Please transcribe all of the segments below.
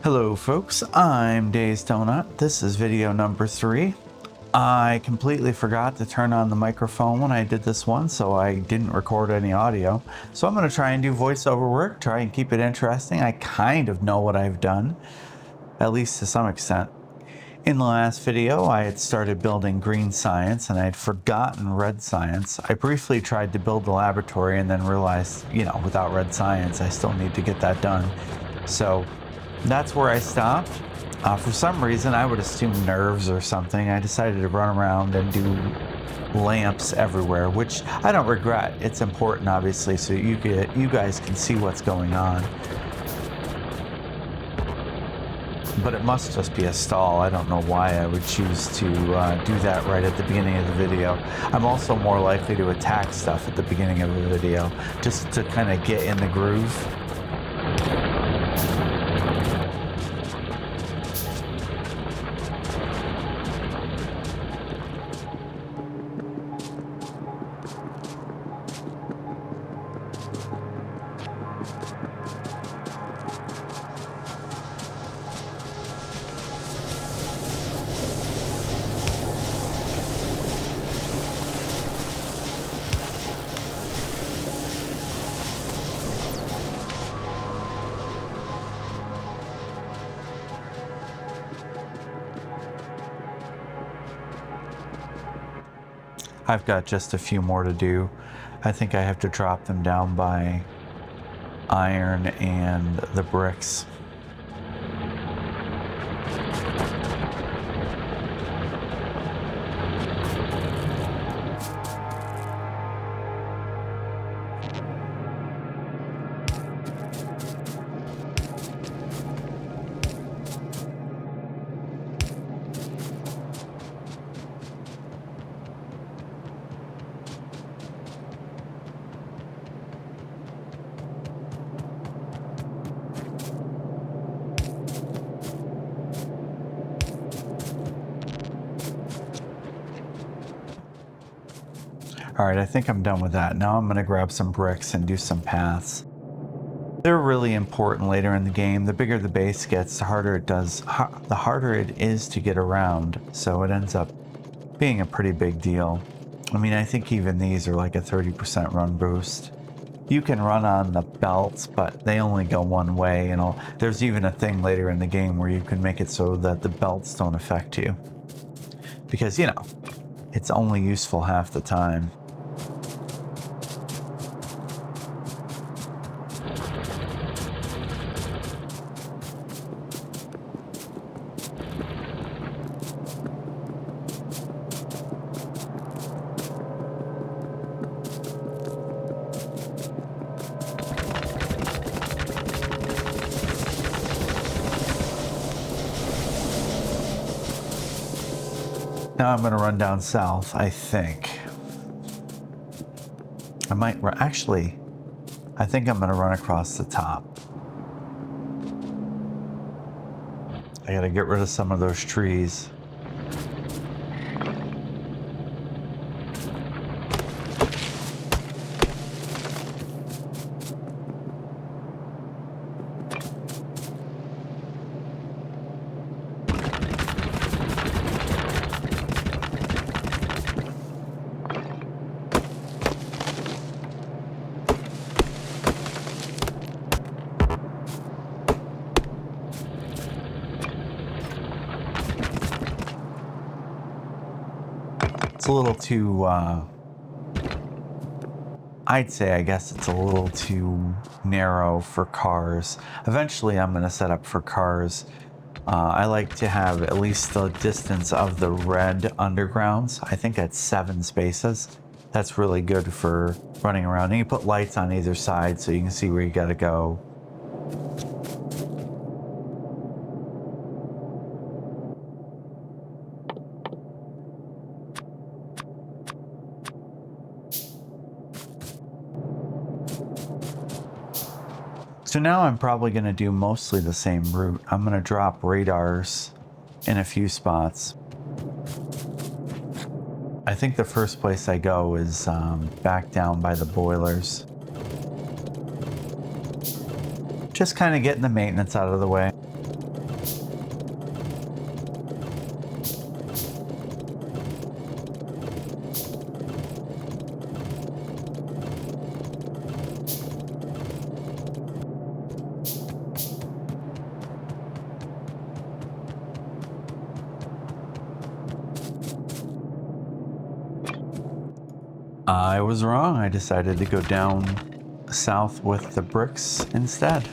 Hello folks, I'm Dazed Donut. This is video number 3. I completely forgot to turn on the microphone when I did this one, so I didn't record any audio. So I'm going to try and do voiceover work, try and keep it interesting. I kind of know what I've done, at least to some extent. In the last video, I had started building green science and I had forgotten red science. I briefly tried to build the laboratory and then realized, without red science, I still need to get that done. So that's where I stopped. For some reason, I would assume nerves or something. I decided to run around and do lamps everywhere, which I don't regret. It's important, obviously, so you guys can see what's going on. But it must just be a stall. I don't know why I would choose to do that right at the beginning of the video. I'm also more likely to attack stuff at the beginning of a video, just to kind of get in the groove. I've got just a few more to do. I think I have to drop them down by iron and the bricks. All right, I think I'm done with that. Now I'm going to grab some bricks and do some paths. They're really important later in the game. The bigger the base gets, the harder it is to get around. So it ends up being a pretty big deal. I mean, I think even these are like a 30% run boost. You can run on the belts, but they only go one way. And there's even a thing later in the game where you can make it so that the belts don't affect you. Because, it's only useful half the time. Now I'm going to run down south, I think. I might actually, I think I'm going to run across the top. I got to get rid of some of those trees. It's a little too, I'd say, I guess it's a little too narrow for cars. Eventually I'm going to set up for cars. I like to have at least the distance of the red undergrounds. I think that's 7 spaces. That's really good for running around. And you put lights on either side so you can see where you got to go. So now I'm probably going to do mostly the same route. I'm going to drop radars in a few spots. I think the first place I go is back down by the boilers. Just kind of getting the maintenance out of the way. I was wrong. I decided to go down south with the bricks instead.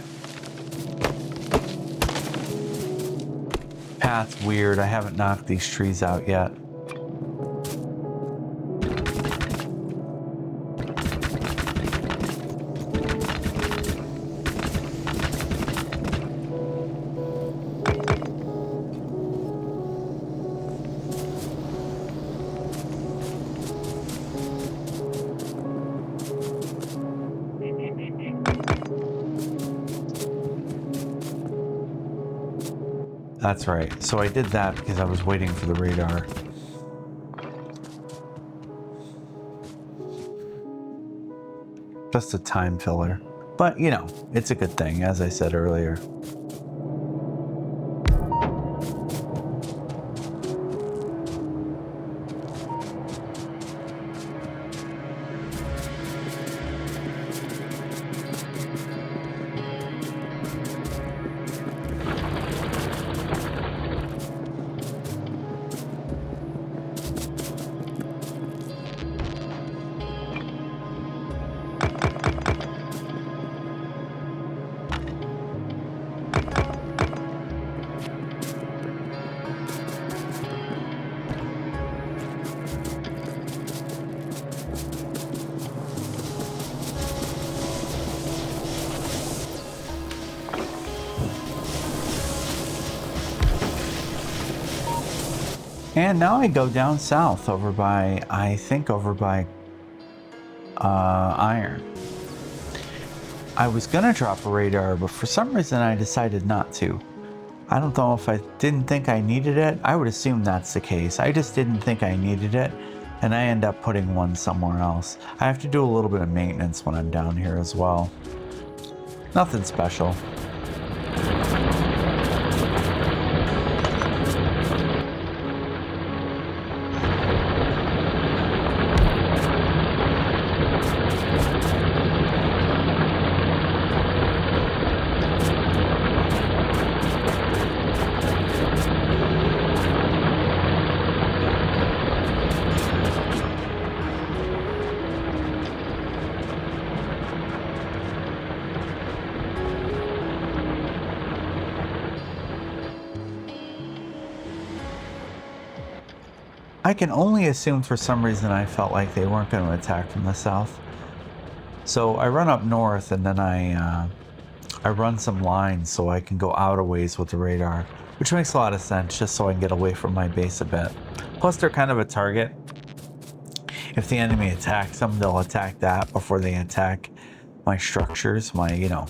Path's weird. I haven't knocked these trees out yet. That's right. So I did that because I was waiting for the radar. Just a time filler. But, you know, it's a good thing, as I said earlier. And now I go down south over by, I think over by iron. I was gonna drop a radar, but for some reason I decided not to. I don't know if I didn't think I needed it. I would assume that's the case. I just didn't think I needed it, and I end up putting one somewhere else. I have to do a little bit of maintenance when I'm down here as well. Nothing special. I can only assume for some reason I felt like they weren't going to attack from the south. So I run up north and then I run some lines so I can go out a ways with the radar, which makes a lot of sense just so I can get away from my base a bit. Plus they're kind of a target. If the enemy attacks them, they'll attack that before they attack my structures, my, you know,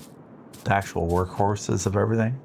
the actual workhorses of everything.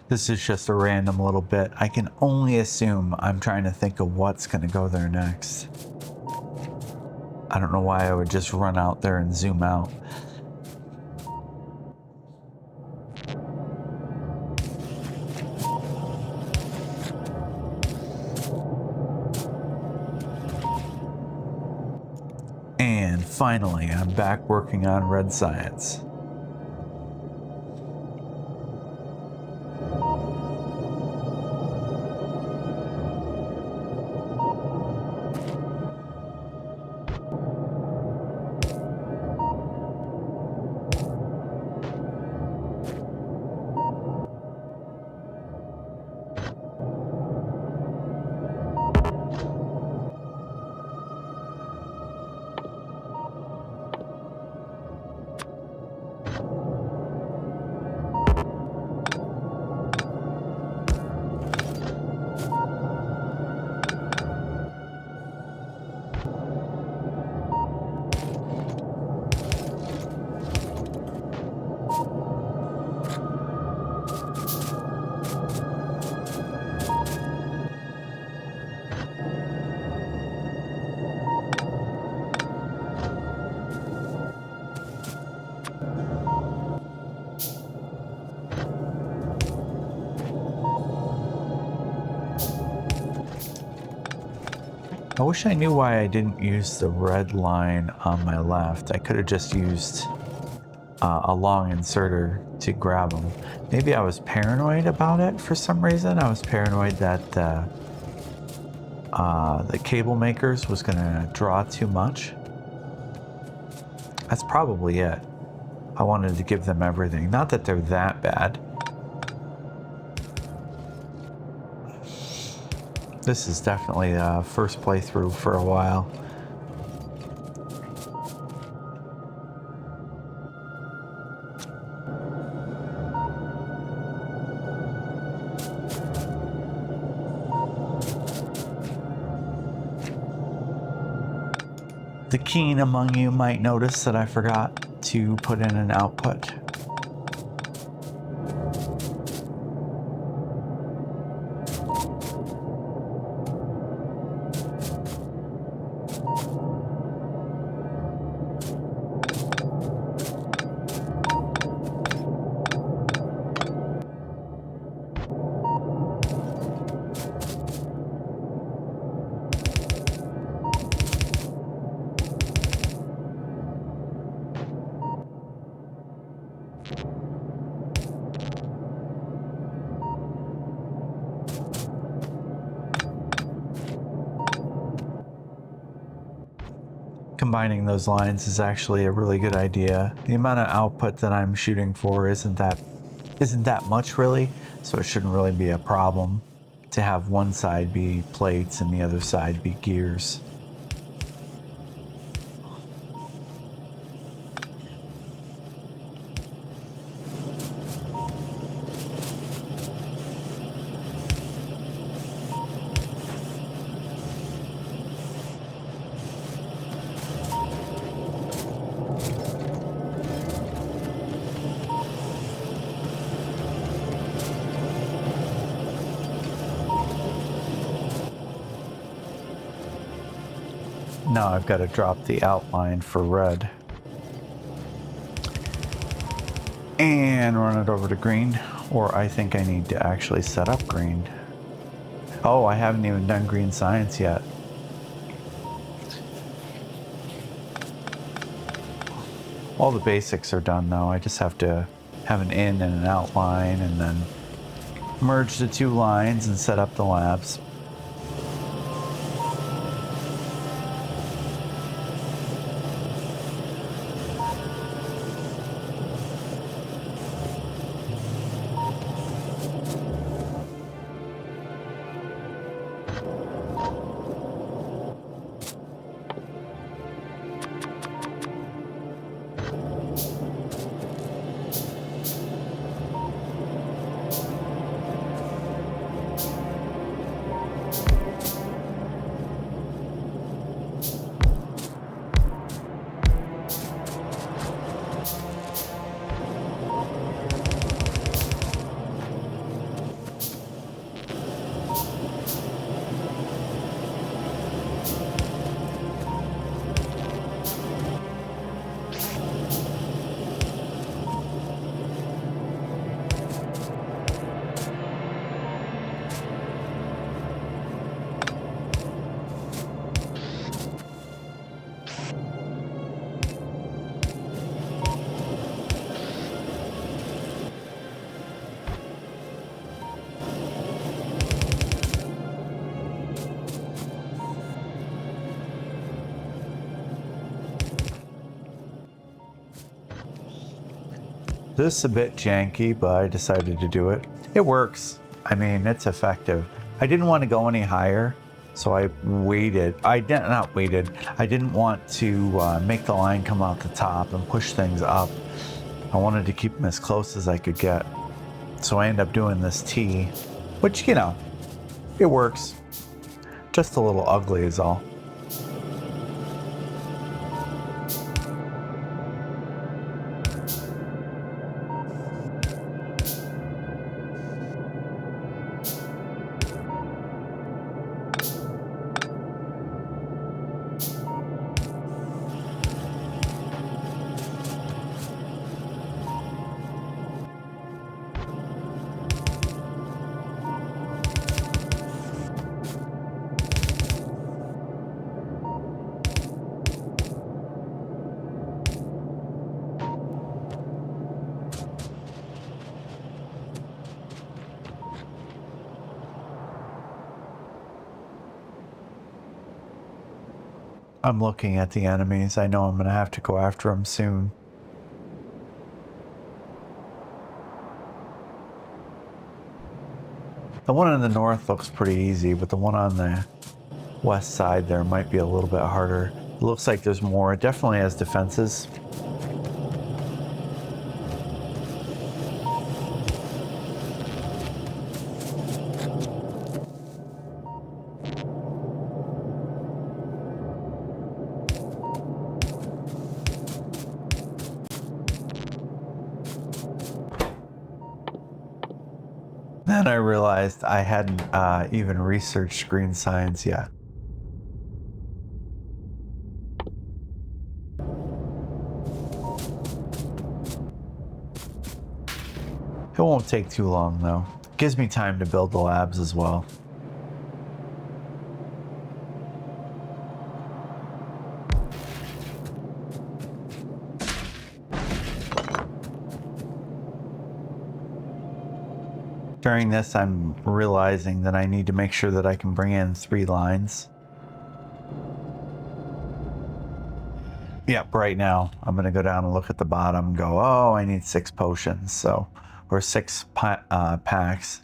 This is just a random little bit. I can only assume I'm trying to think of what's going to go there next. I don't know why I would just run out there and zoom out. And finally, I'm back working on red science. I wish I knew why I didn't use the red line on my left. I could have just used a long inserter to grab them. Maybe I was paranoid about it for some reason. I was paranoid that the cable makers was going to draw too much. That's probably it. I wanted to give them everything. Not that they're that bad. This is definitely the first playthrough for a while. The keen among you might notice that I forgot to put in an output. Combining those lines is actually a really good idea. The amount of output that I'm shooting for isn't that much really, so it shouldn't really be a problem to have one side be plates and the other side be gears. Now I've got to drop the outline for red. And run it over to green, or I think I need to actually set up green. Oh, I haven't even done green science yet. All the basics are done though. I just have to have an in and an outline and then merge the two lines and set up the labs. This is a bit janky, but I decided to do it. It works. I mean, it's effective. I didn't want to go any higher, so I waited. I didn't want to make the line come out the top and push things up. I wanted to keep them as close as I could get. So I ended up doing this T, which, you know, it works. Just a little ugly is all. I'm looking at the enemies. I know I'm going to have to go after them soon. The one in the north looks pretty easy, but the one on the west side there might be a little bit harder. It looks like there's more. It definitely has defenses. Then I realized I hadn't even researched screen science yet. It won't take too long though. Gives me time to build the labs as well. During this, I'm realizing that I need to make sure that I can bring in 3 lines. Yep, right now I'm going to go down and look at the bottom and go, oh, I need 6 potions, so, or 6 packs.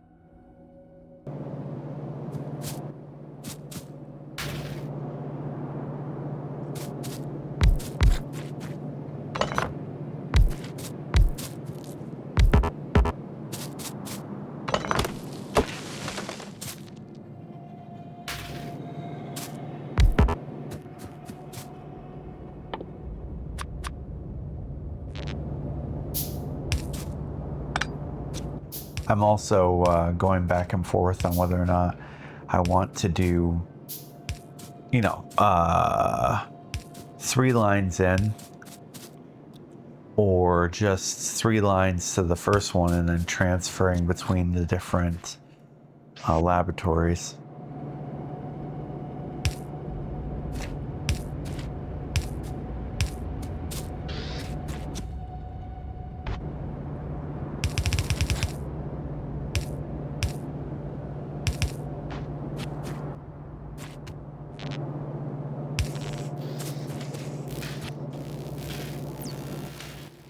I'm also going back and forth on whether or not I want to do, you know, 3 lines in, or just 3 lines to the first one and then transferring between the different laboratories.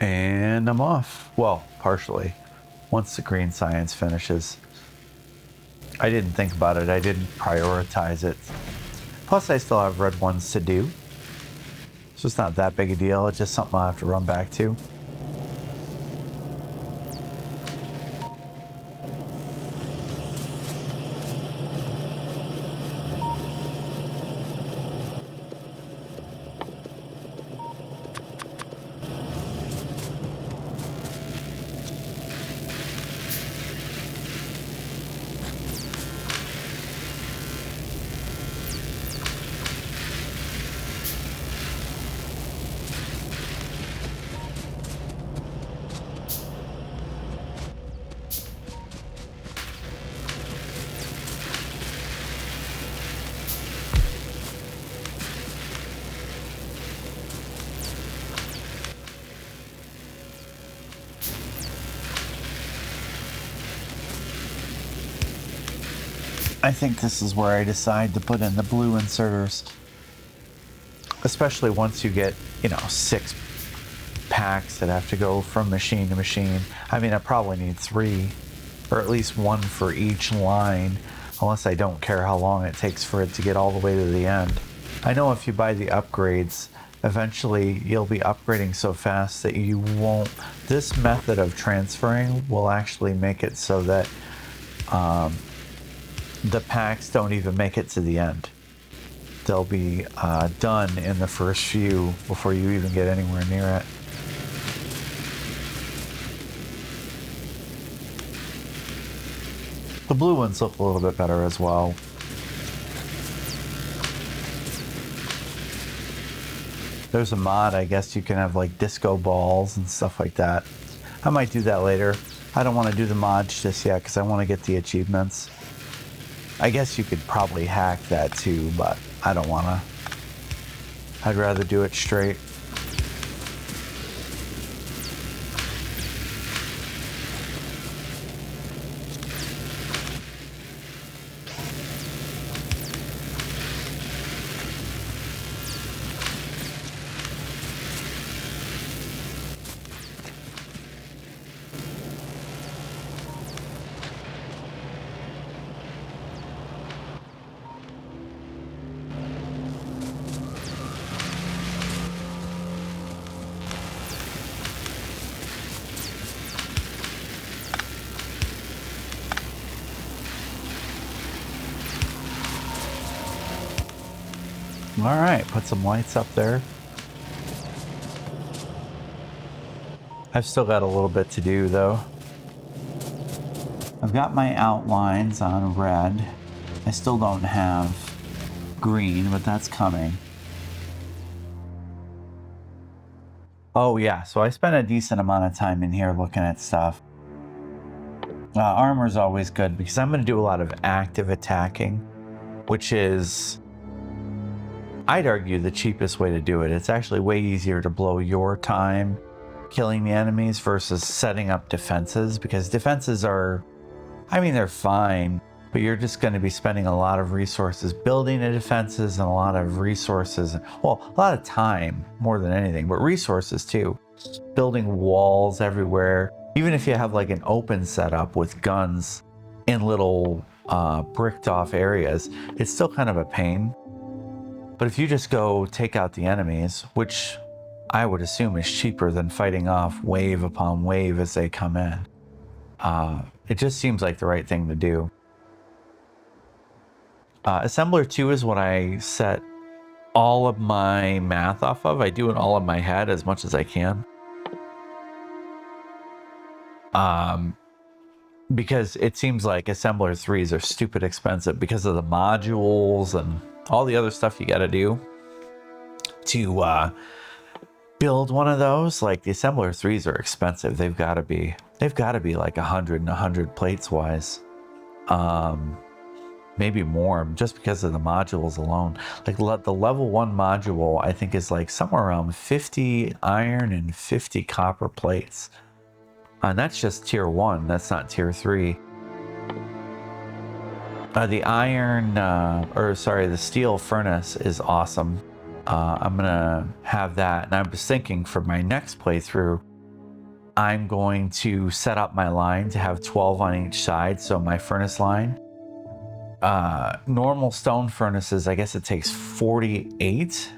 And I'm off. Well, partially. Once the green science finishes. I didn't think about it. I didn't prioritize it. Plus, I still have red ones to do. So it's not that big a deal. It's just something I'll have to run back to. I think this is where I decide to put in the blue inserters. Especially once you get, 6 packs that have to go from machine to machine. I mean, I probably need 3, or at least 1 for each line, unless I don't care how long it takes for it to get all the way to the end. I know if you buy the upgrades, eventually you'll be upgrading so fast that you won't. This method of transferring will actually make it so that the packs don't even make it to the end. They'll be done in the first few before you even get anywhere near it. The blue ones look a little bit better as well. There's a mod, I guess you can have like disco balls and stuff like that. I might do that later. I don't want to do the mods just yet because I want to get the achievements. I guess you could probably hack that too, but I don't want to. I'd rather do it straight. All right, put some lights up there. I've still got a little bit to do though. I've got my outlines on red. I still don't have green, but that's coming. Oh yeah, so I spent a decent amount of time in here looking at stuff. Armor's always good because I'm going to do a lot of active attacking, which is, I'd argue, the cheapest way to do it. It's actually way easier to blow your time killing the enemies versus setting up defenses, because defenses are, I mean, they're fine, but you're just going to be spending a lot of resources building the defenses and a lot of resources, well, a lot of time more than anything, but resources too. Building walls everywhere. Even if you have like an open setup with guns in little bricked off areas, it's still kind of a pain. But if you just go take out the enemies, which I would assume is cheaper than fighting off wave upon wave as they come in, it just seems like the right thing to do. Assembler 2 is what I set all of my math off of. I do it all in my head as much as I can. Because it seems like assembler 3s are stupid expensive because of the modules and all the other stuff you got to do to build one of those. Like the assembler 3s are expensive. They've got to be like 100 plates wise. Maybe more, just because of the modules alone. Like the level 1 module, I think, is like somewhere around 50 iron and 50 copper plates. And that's just tier 1, that's not tier 3. The iron, the steel furnace is awesome. I'm gonna have that, and I was thinking for my next playthrough, I'm going to set up my line to have 12 on each side, so my furnace line. Normal stone furnaces, I guess it takes 48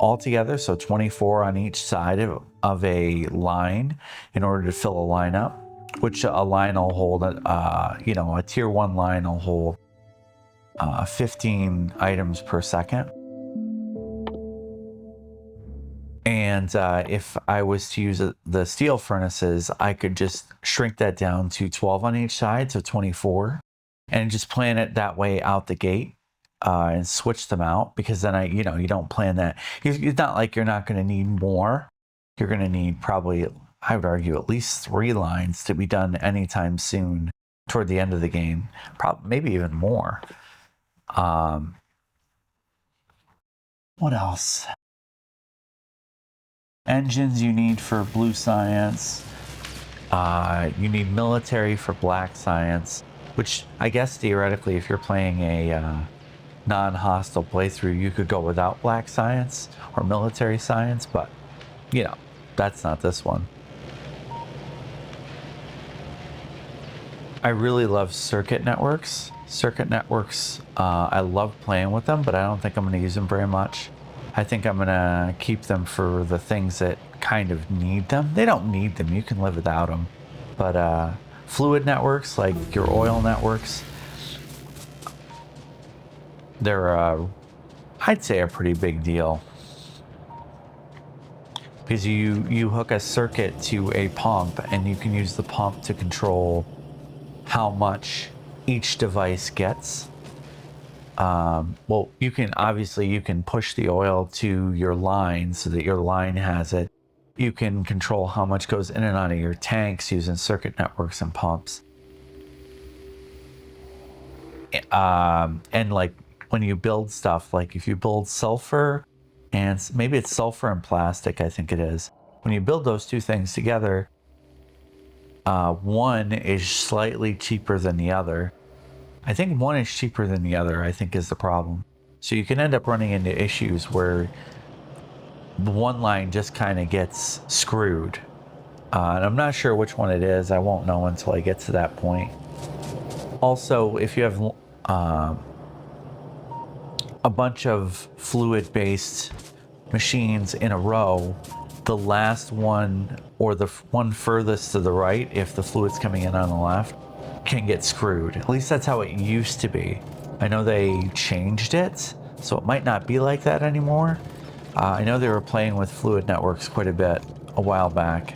altogether, so 24 on each side of a line in order to fill a line up, which a line will hold, a tier 1 line will hold 15 items per second. And if I was to use the steel furnaces, I could just shrink that down to 12 on each side, so 24, and just plan it that way out the gate. And switch them out, because then you don't plan that. It's not like you're not going to need more. You're going to need probably, I would argue, at least 3 lines to be done anytime soon toward the end of the game. Probably, maybe even more. What else? Engines you need for blue science. You need military for black science, which I guess theoretically, if you're playing a non-hostile playthrough, you could go without black science or military science, but that's not this one. I really love circuit networks. I love playing with them, but I don't think I'm going to use them very much. I think I'm going to keep them for the things that kind of need them. They don't need them, you can live without them, but fluid networks, like your oil networks, they're, I'd say, a pretty big deal, because you hook a circuit to a pump, and you can use the pump to control how much each device gets. Well, you can push the oil to your line so that your line has it. You can control how much goes in and out of your tanks using circuit networks and pumps. And like, when you build stuff, like if you build sulfur, and maybe it's sulfur and plastic, I think it is. When you build those two things together, one is slightly cheaper than the other. I think one is cheaper than the other, I think, is the problem. So you can end up running into issues where the one line just kind of gets screwed. And I'm not sure which one it is. I won't know until I get to that point. Also, if you have a bunch of fluid-based machines in a row, the last one, or the one furthest to the right, if the fluid's coming in on the left, can get screwed. At least that's how it used to be. I know they changed it, So it might not be like that anymore. I know they were playing with fluid networks quite a bit a while back.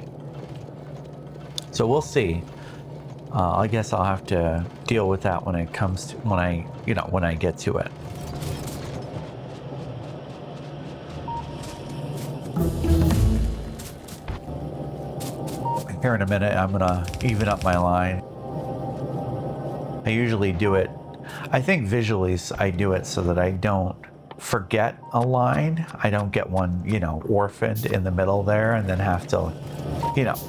So we'll see. I guess I'll have to deal with that when it comes to, when I get to it. Here in a minute, I'm gonna even up my line. I usually do it, I think visually I do it so that I don't forget a line. I don't get one, orphaned in the middle there and then have to,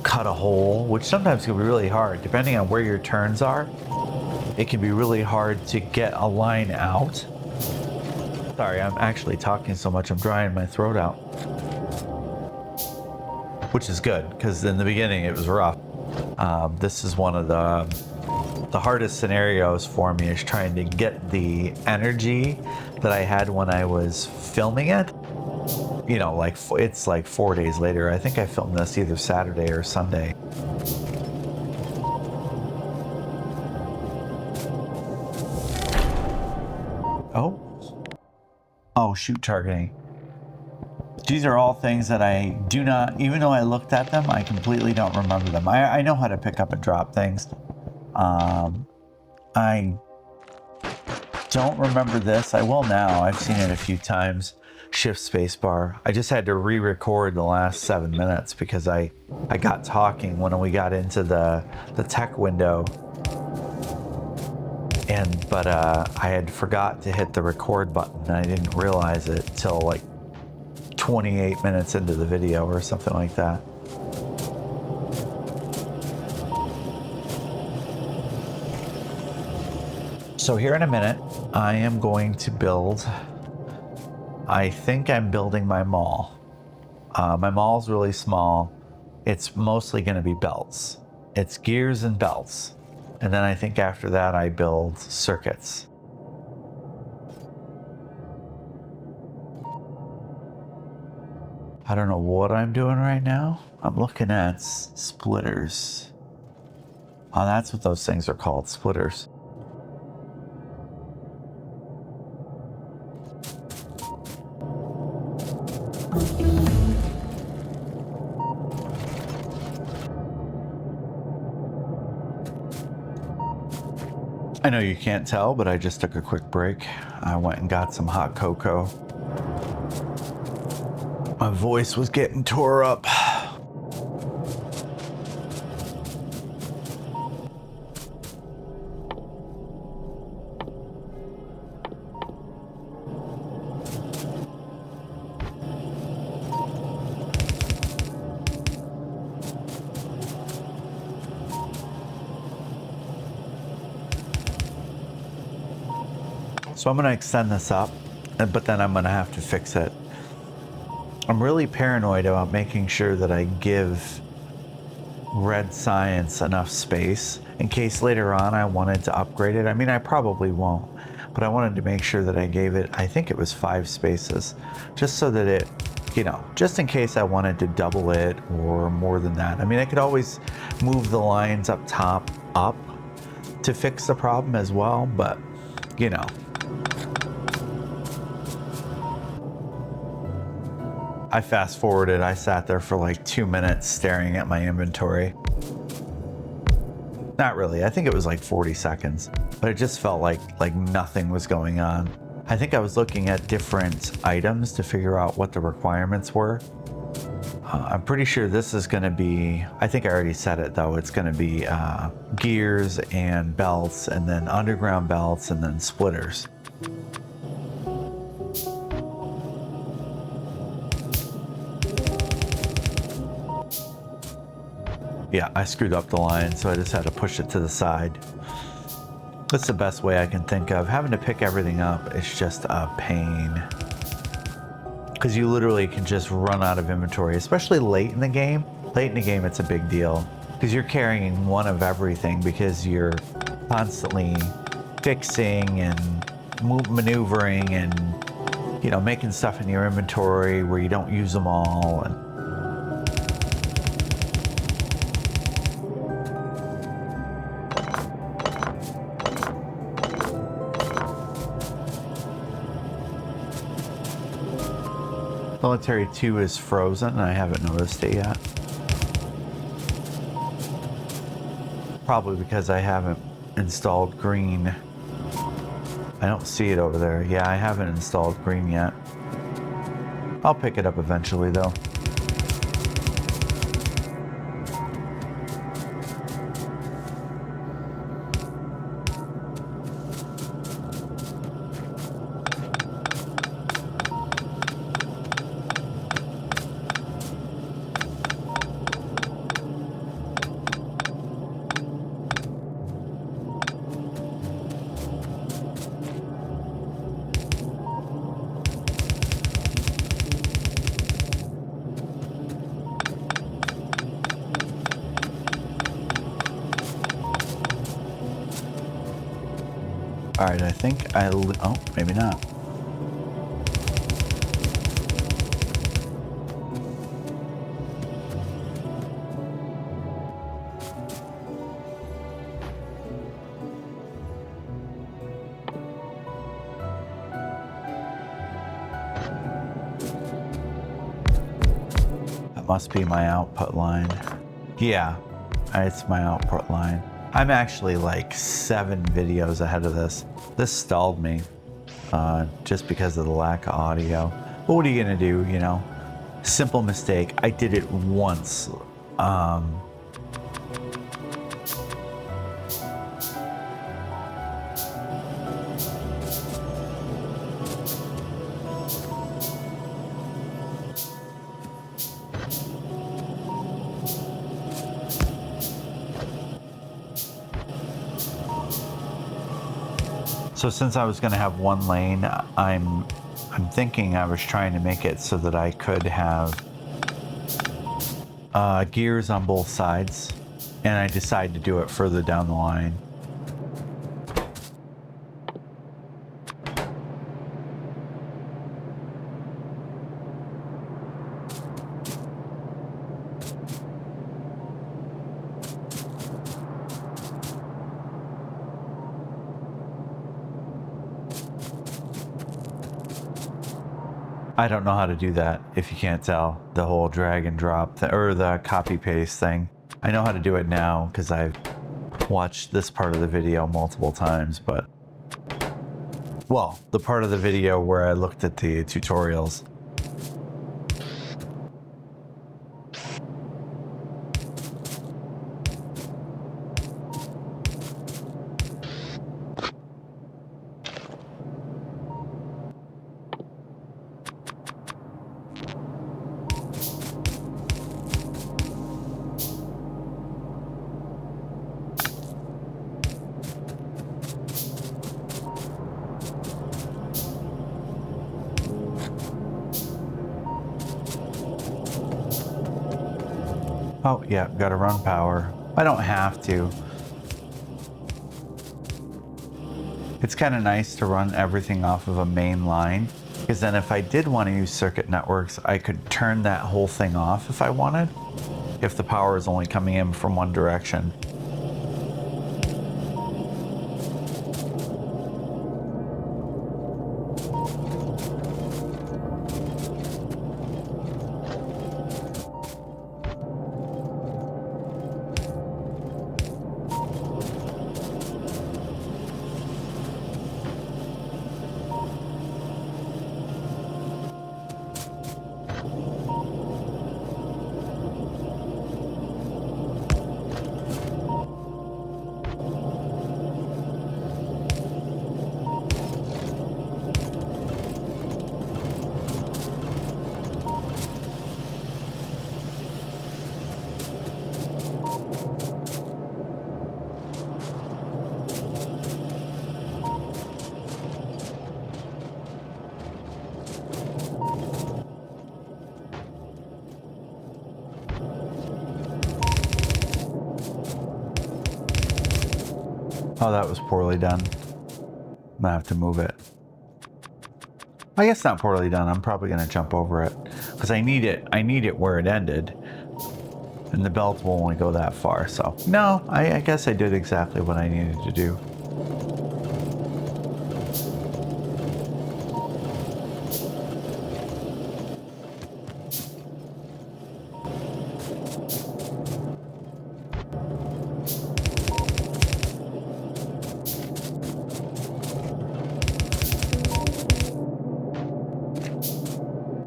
cut a hole, which sometimes can be really hard. Depending on where your turns are, it can be really hard to get a line out. Sorry, I'm actually talking so much, I'm drying my throat out. Which is good, because in the beginning it was rough. This is one of the hardest scenarios for me, is trying to get the energy that I had when I was filming it. Like it's like 4 days later. I think I filmed this either Saturday or Sunday. Oh, shoot targeting. These are all things that I do not, even though I looked at them, I completely don't remember them. I know how to pick up and drop things. I don't remember this. I will now. I've seen it a few times. Shift spacebar. I just had to re-record the last 7 minutes because I got talking when we got into the tech window. But I had forgot to hit the record button, and I didn't realize it till like 28 minutes into the video or something like that. So here in a minute, I am going to build, I think I'm building my mall. My mall's really small. It's mostly going to be belts. It's gears and belts. And then I think after that I build circuits. I don't know what I'm doing right now. I'm looking at splitters. Oh, that's what those things are called, splitters. I know you can't tell, but I just took a quick break. I went and got some hot cocoa. My voice was getting tore up. So I'm going to extend this up, but then I'm going to have to fix it. I'm really paranoid about making sure that I give Red Science enough space in case later on I wanted to upgrade it. I mean, I probably won't, but I wanted to make sure that I gave it, I think it was 5 spaces, just so that it, just in case I wanted to double it or more than that. I mean, I could always move the lines up top up to fix the problem as well, but I fast forwarded. I sat there for like 2 minutes staring at my inventory. Not really. I think it was like 40 seconds, but it just felt like nothing was going on. I think I was looking at different items to figure out what the requirements were. I'm pretty sure this is going to be, I think I already said it though, it's going to be gears and belts, and then underground belts, and then splitters. Yeah, I screwed up the line, so I just had to push it to the side. That's the best way I can think of. Having to pick everything up is just a pain. Because you literally can just run out of inventory, especially late in the game. Late in the game, it's a big deal. Because you're carrying one of everything, because you're constantly fixing and maneuvering and, making stuff in your inventory where you don't use them all. And Military 2 is frozen and I haven't noticed it yet. Probably because I haven't installed green. I don't see it over there. Yeah, I haven't installed green yet. I'll pick it up eventually though. All right, I think oh, maybe not. That must be my output line. Yeah, it's my output line. I'm actually like 7 videos ahead of this. This stalled me just because of the lack of audio. But what are you gonna do, you know? Simple mistake. I did it once. So since I was going to have one lane, I'm thinking I was trying to make it so that I could have gears on both sides, and I decided to do it further down the line. I don't know how to do that, if you can't tell, the whole drag and drop or the copy paste thing. I know how to do it now because I've watched this part of the video multiple times, but well, the part of the video where I looked at the tutorials. Oh, yeah, gotta run power. I don't have to. It's kind of nice to run everything off of a main line, because then if I did want to use circuit networks, I could turn that whole thing off if I wanted, if the power is only coming in from one direction. Oh, that was poorly done. I'm gonna have to move it. I guess not poorly done. I'm probably gonna jump over it because I need it where it ended, and the belt will only go that far. So no, I guess I did exactly what I needed to do.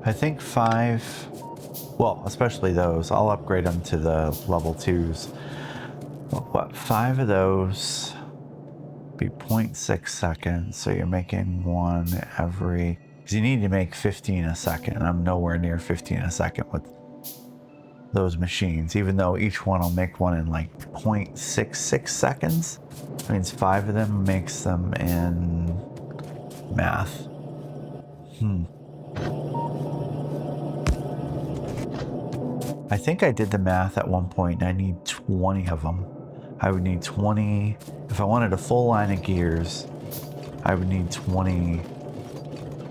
I think 5, well, especially those, I'll upgrade them to the level 2s. What, 5 of those be 0.6 seconds, so you're making one every, because you need to make 15 a second, and I'm nowhere near 15 a second with those machines, even though each one will make one in like 0.66 seconds. That means 5 of them makes them in math. I think I did the math at one point, and I need 20 of them. I would need 20, if I wanted a full line of gears, I would need 20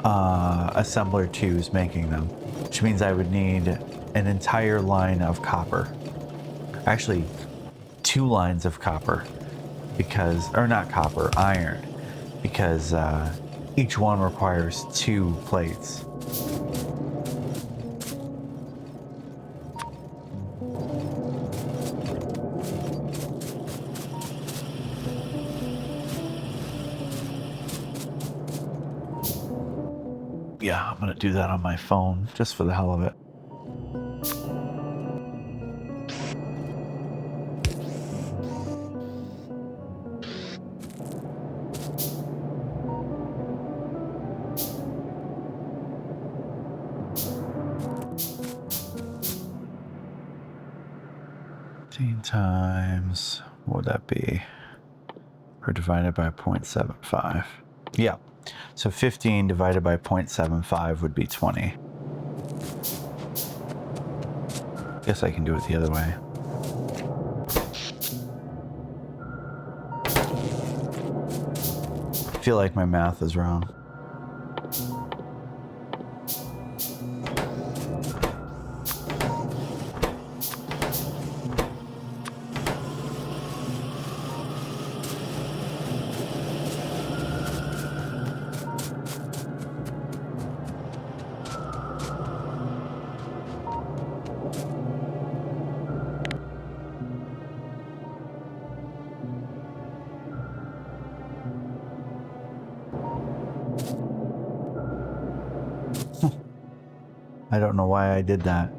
assembler 2s making them, which means I would need an entire line of copper. Actually, 2 lines of copper, because, or not copper, iron, because each one requires 2 plates. Yeah, I'm gonna do that on my phone just for the hell of it. Times, what would that be? Or divided by 0.75. Yeah, so 15 divided by 0.75 would be 20. Guess I can do it the other way. I feel like my math is wrong. I don't know why I did that.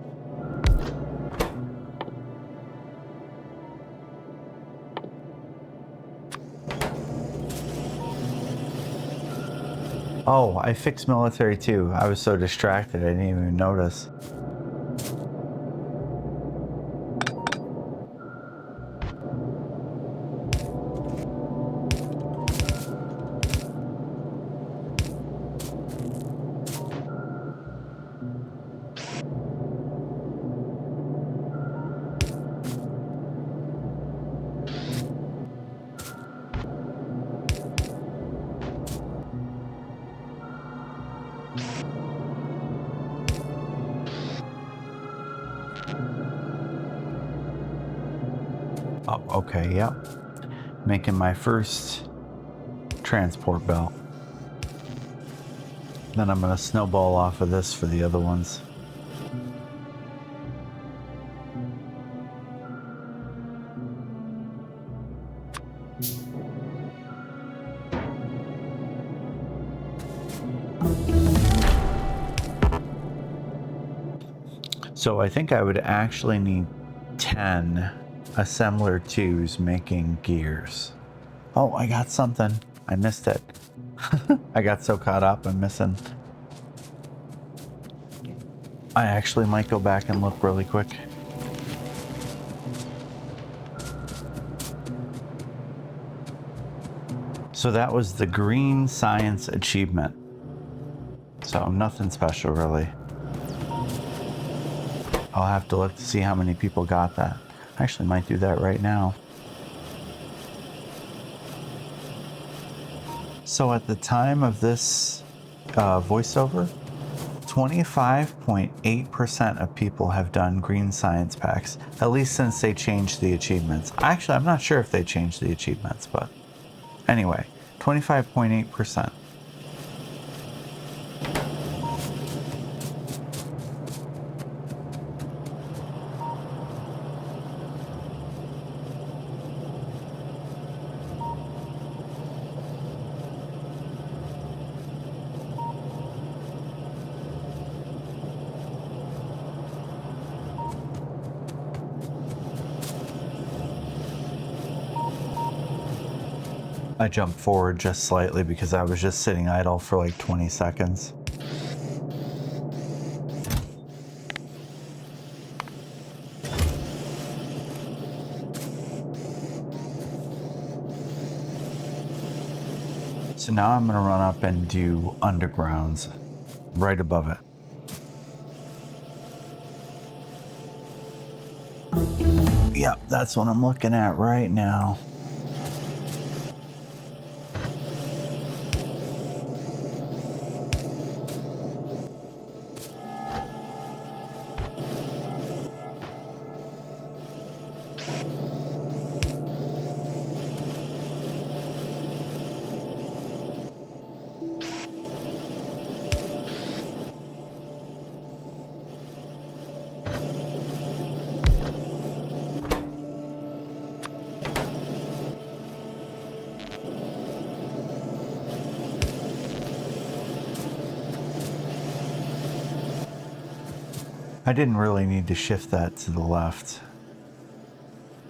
Oh, I fixed military too. I was so distracted I didn't even notice. Oh, okay, yep. Making my first transport belt. Then I'm gonna snowball off of this for the other ones. So I think I would actually need 10 assembler 2s making gears. Oh, I got something. I missed it. I got so caught up in missing. I actually might go back and look really quick. So that was the green science achievement. So nothing special really. I'll have to look to see how many people got that. I actually might do that right now. So at the time of this voiceover, 25.8% of people have done green science packs, at least since they changed the achievements. Actually, I'm not sure if they changed the achievements, but anyway, 25.8%. I jumped forward just slightly because I was just sitting idle for like 20 seconds. So now I'm gonna run up and do undergrounds right above it. Yep, that's what I'm looking at right now. I didn't really need to shift that to the left.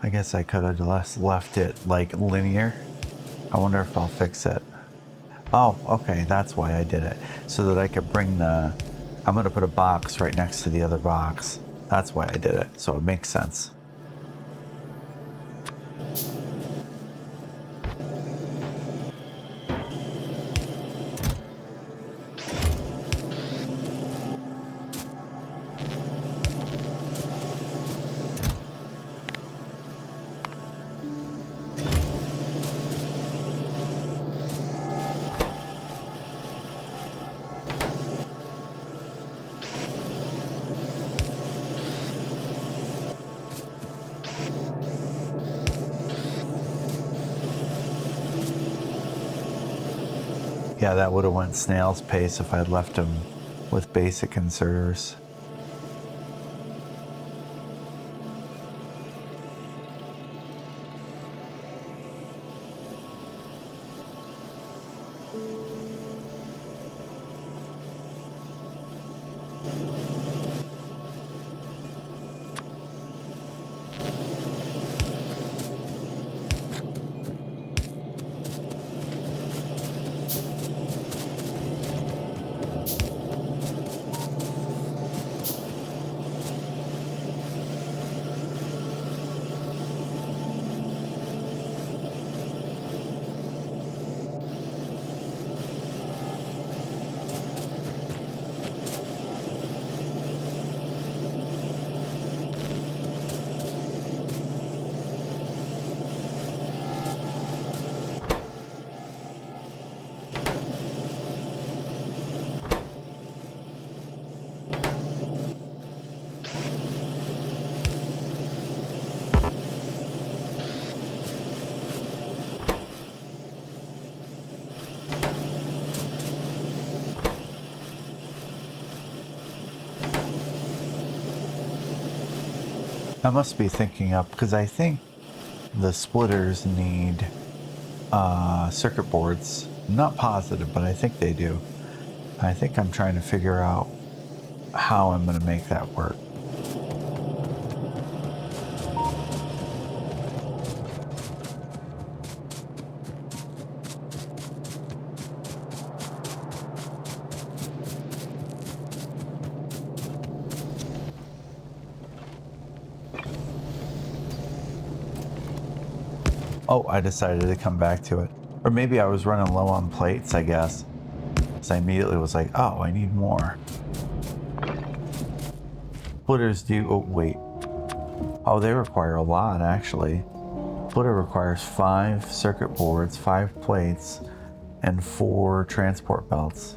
I guess I could have left it like linear. I wonder if I'll fix it. Oh, okay, that's why I did it. So that I could bring the... I'm gonna put a box right next to the other box. That's why I did it, so it makes sense. Yeah, that would have went snail's pace if I'd left him with basic inserters. I must be thinking up because I think the splitters need circuit boards. I'm not positive, but I think they do. I think I'm trying to figure out how I'm going to make that work. Oh, I decided to come back to it. Or maybe I was running low on plates, I guess. So I immediately was like, oh, I need more. Splitters do... Oh, wait. Oh, they require a lot, actually. Splitter requires 5 circuit boards, 5 plates, and 4 transport belts.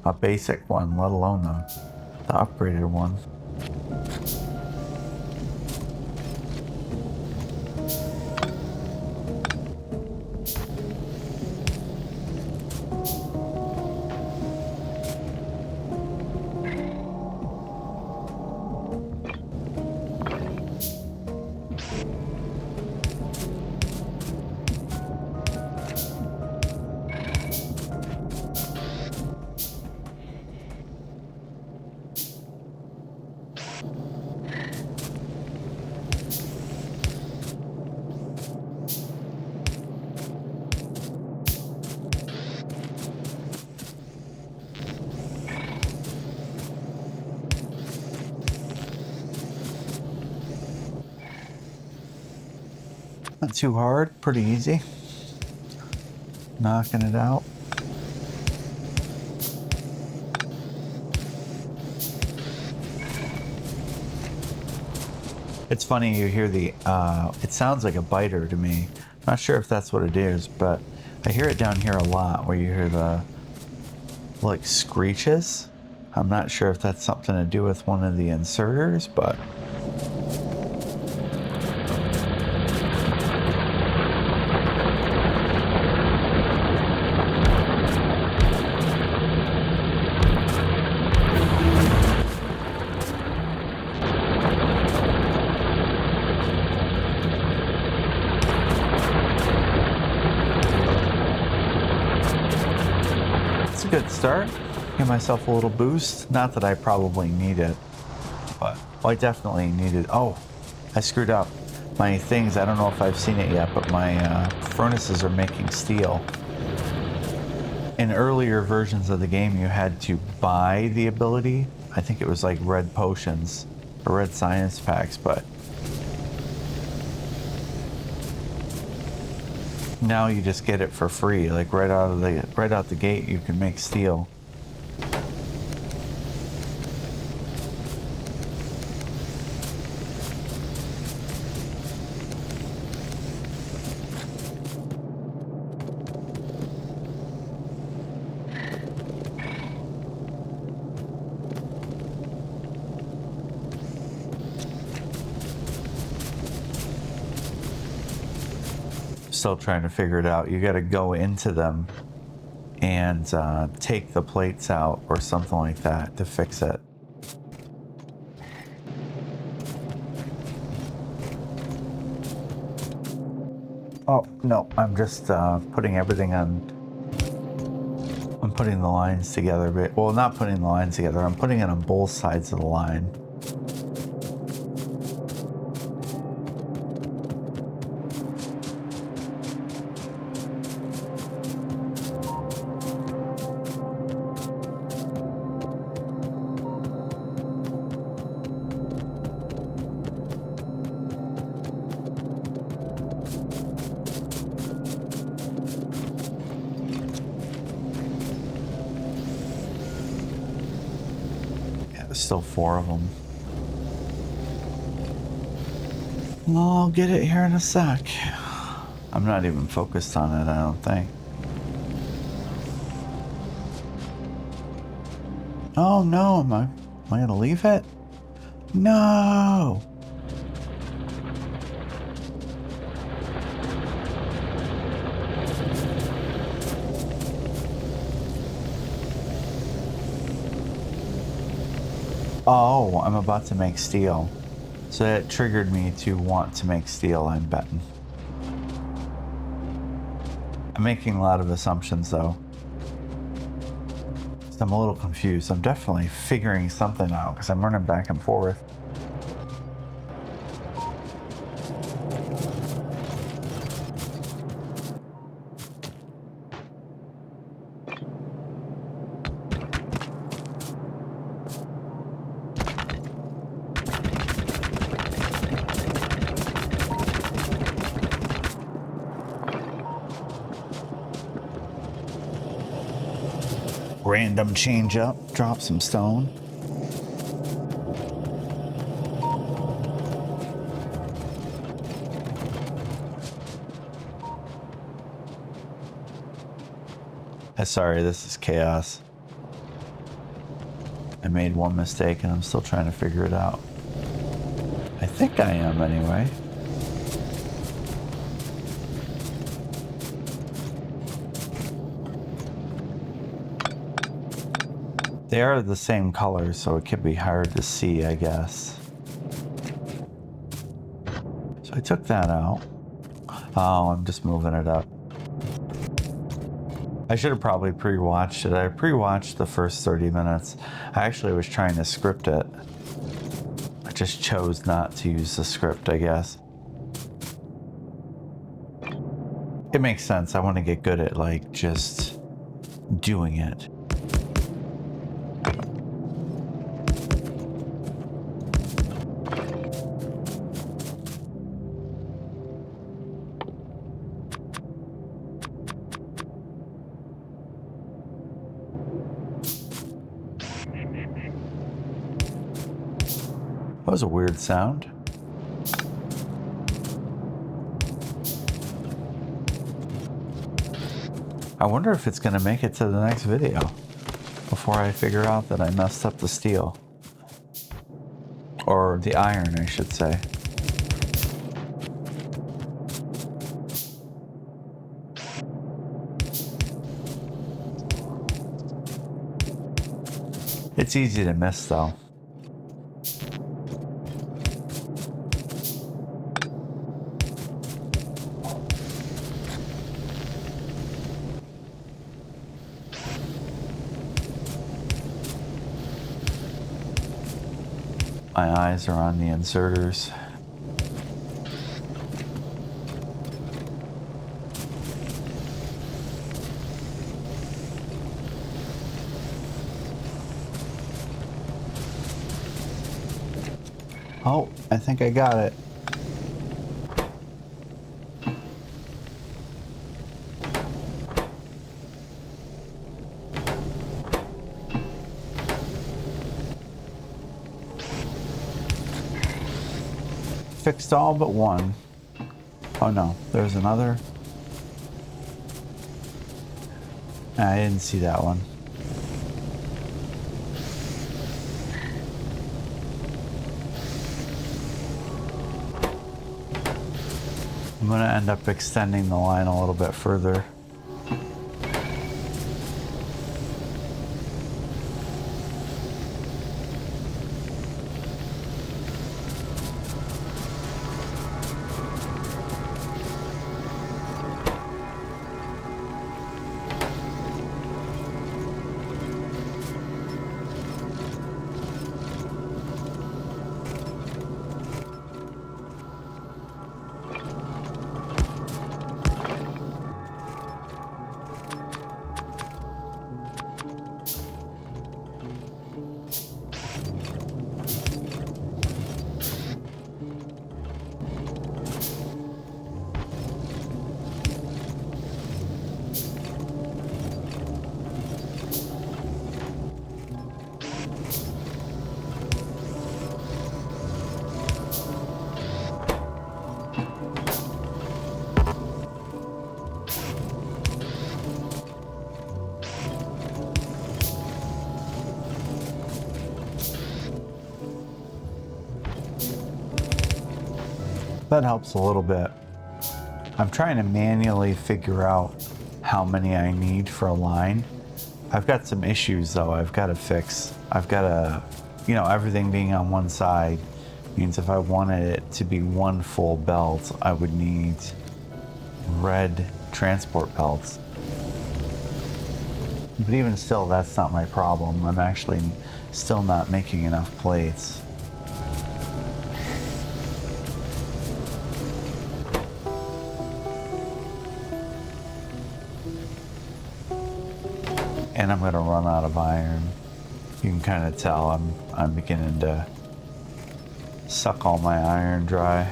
A basic one, let alone the upgraded one. Not too hard, pretty easy. Knocking it out. It's funny, you hear the, it sounds like a biter to me. Not sure if that's what it is, but I hear it down here a lot where you hear the, like, screeches. I'm not sure if that's something to do with one of the inserters, but... good start. Give myself a little boost. Not that I probably need it, but well, I definitely needed. Oh, I screwed up. My things, I don't know if I've seen it yet, but my furnaces are making steel. In earlier versions of the game, you had to buy the ability. I think it was like red potions or red science packs, but now you just get it for free. Like right out the gate, you can make steel. Still trying to figure it out. You got to go into them and take the plates out or something like that to fix it. Oh no, I'm just putting everything on. I'm putting the lines together, but well, not putting the lines together. I'm putting it on both sides of the line. There's still 4 of them. I'll get it here in a sec. I'm not even focused on it, I don't think. Oh no, am I gonna leave it? No! Oh, I'm about to make steel. So that triggered me to want to make steel, I'm betting. I'm making a lot of assumptions though. So I'm a little confused. I'm definitely figuring something out because I'm running back and forth. Random change up, drop some stone. Sorry, this is chaos. I made one mistake and I'm still trying to figure it out. I think I am anyway. They are the same color, so it could be hard to see, I guess. So I took that out. Oh, I'm just moving it up. I should have probably pre-watched it. I pre-watched the first 30 minutes. I actually was trying to script it. I just chose not to use the script, I guess. It makes sense. I want to get good at, like, just doing it. was a weird sound. I wonder if it's going to make it to the next video before I figure out that I messed up the steel. Or the iron, I should say. It's easy to miss, though. My eyes are on the inserters. Oh, I think I got it. Fixed all but one. Oh no, there's another. I didn't see that one. I'm going to end up extending the line a little bit further. That helps a little bit. I'm trying to manually figure out how many I need for a line. I've got some issues though I've got to fix. I've got to, everything being on one side means if I wanted it to be one full belt, I would need red transport belts. But even still, that's not my problem. I'm actually still not making enough plates. And I'm gonna run out of iron. You can kind of tell I'm beginning to suck all my iron dry.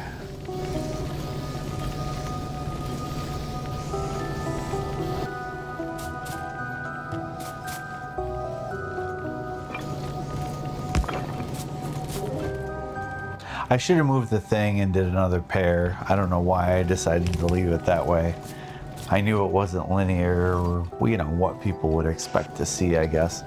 I should have moved the thing and did another pair. I don't know why I decided to leave it that way. I knew it wasn't linear, or what people would expect to see, I guess.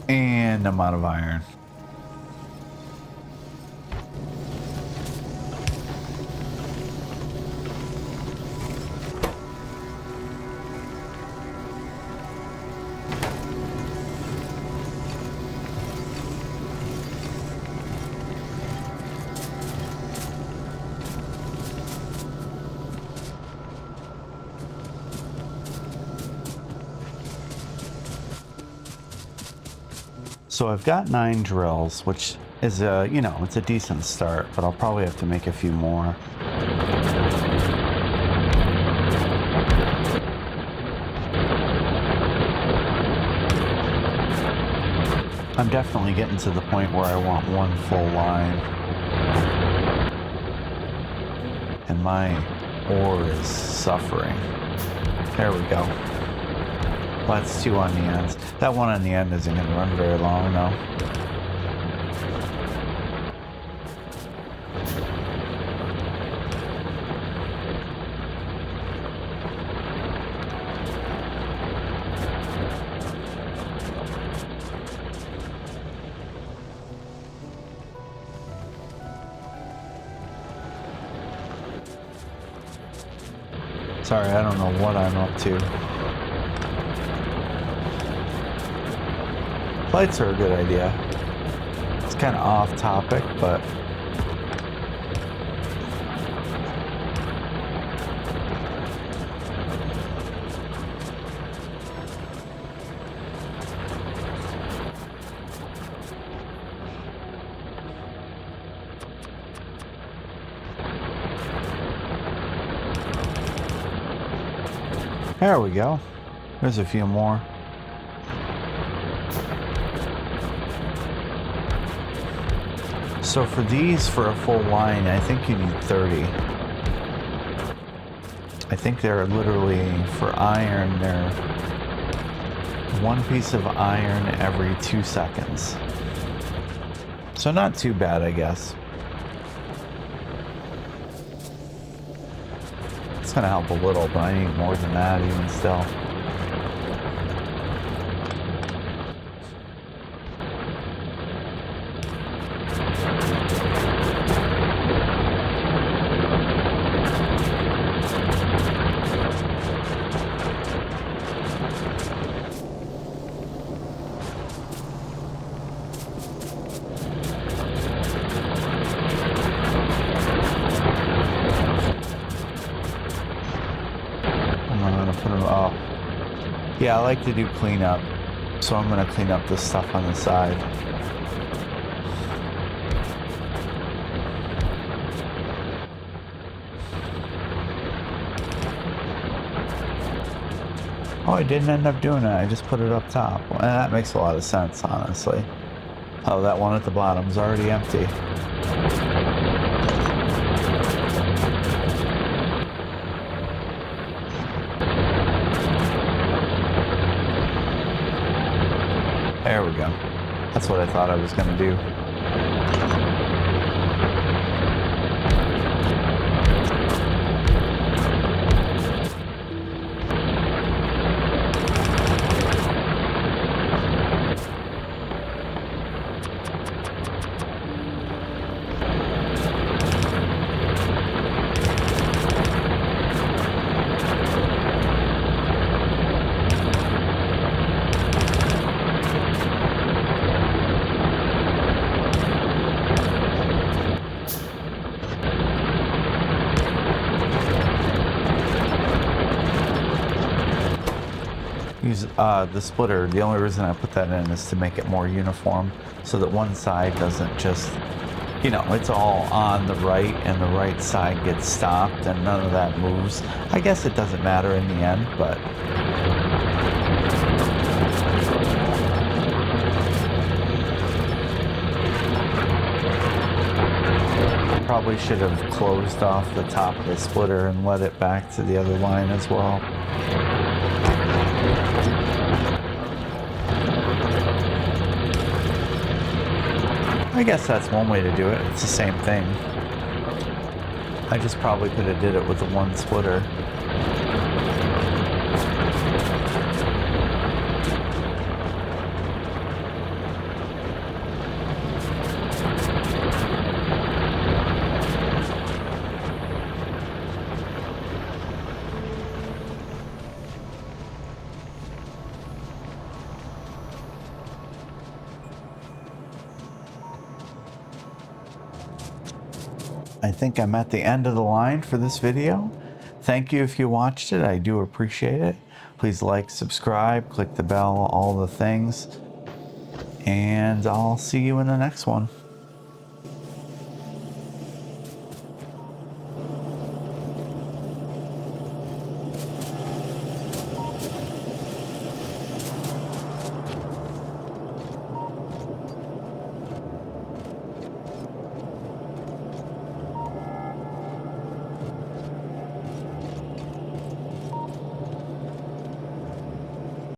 And I'm out of iron. So I've got 9 drills, which is it's a decent start, but I'll probably have to make a few more. I'm definitely getting to the point where I want one full line. And my ore is suffering. There we go. Well, that's 2 on the ends. That one on the end isn't going to run very long, though. Sorry, I don't know what I'm up to. Lights are a good idea. It's kind of off topic, but there we go. There's a few more. So for these, for a full line, I think you need 30. I think they're literally, for iron, they're 1 piece of iron every 2 seconds. So not too bad, I guess. It's gonna help a little, but I need more than that even still. Yeah, I like to do cleanup, so I'm going to clean up this stuff on the side. Oh, I didn't end up doing it. I just put it up top. Well, that makes a lot of sense, honestly. Oh, that one at the bottom is already empty. There we go. That's what I thought I was going to do. Use the splitter. The only reason I put that in is to make it more uniform so that one side doesn't just, you know, it's all on the right and the right side gets stopped and none of that moves. I guess it doesn't matter in the end, but probably should have closed off the top of the splitter and let it back to the other line as well. I guess that's one way to do it. It's the same thing. I just probably could have did it with the one splitter. I think I'm at the end of the line for this video. Thank you if you watched it. I do appreciate it. Please like, subscribe, click the bell, all the things. And I'll see you in the next one.